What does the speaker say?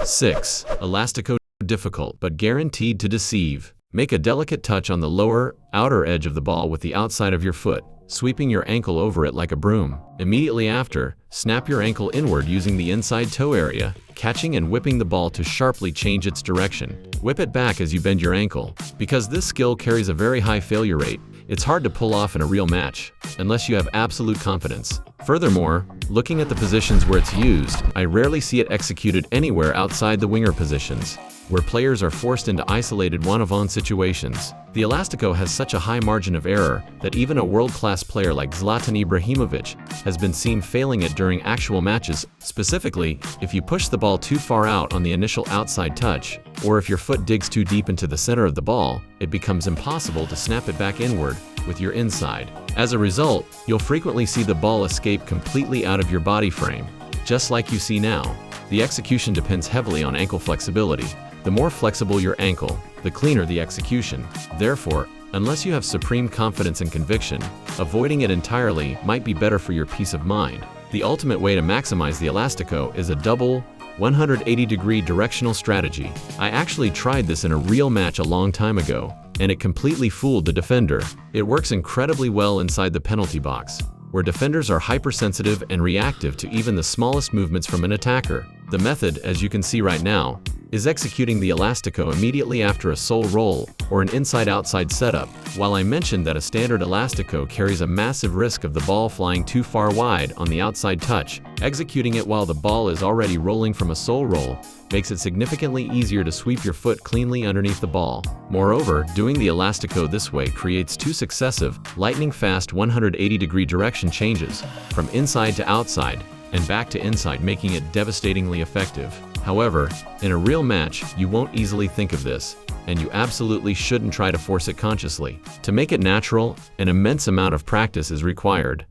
6. Elastico, difficult but guaranteed to deceive. Make a delicate touch on the lower, outer edge of the ball with the outside of your foot, sweeping your ankle over it like a broom. Immediately after, snap your ankle inward using the inside toe area, catching and whipping the ball to sharply change its direction. Whip it back as you bend your ankle. Because this skill carries a very high failure rate, it's hard to pull off in a real match, unless you have absolute confidence. Furthermore, looking at the positions where it's used, I rarely see it executed anywhere outside the winger positions, where players are forced into isolated one-on-one situations. The Elastico has such a high margin of error that even a world-class player like Zlatan Ibrahimović has been seen failing it during actual matches. Specifically, if you push the ball too far out on the initial outside touch, or if your foot digs too deep into the center of the ball, it becomes impossible to snap it back inward with your inside. As a result, you'll frequently see the ball escape completely out of your body frame. Just like you see now, the execution depends heavily on ankle flexibility. The more flexible your ankle, the cleaner the execution. Therefore, unless you have supreme confidence and conviction, avoiding it entirely might be better for your peace of mind. The ultimate way to maximize the Elastico is a double 180-degree directional strategy. I actually tried this in a real match a long time ago, and it completely fooled the defender. It works incredibly well inside the penalty box, where defenders are hypersensitive and reactive to even the smallest movements from an attacker. The method, as you can see right now, is executing the Elastico immediately after a sole roll or an inside-outside setup. While I mentioned that a standard Elastico carries a massive risk of the ball flying too far wide on the outside touch, executing it while the ball is already rolling from a sole roll makes it significantly easier to sweep your foot cleanly underneath the ball. Moreover, doing the Elastico this way creates two successive, lightning-fast 180-degree direction changes from inside to outside and back to inside, making it devastatingly effective. However, in a real match, you won't easily think of this, and you absolutely shouldn't try to force it consciously. To make it natural, an immense amount of practice is required.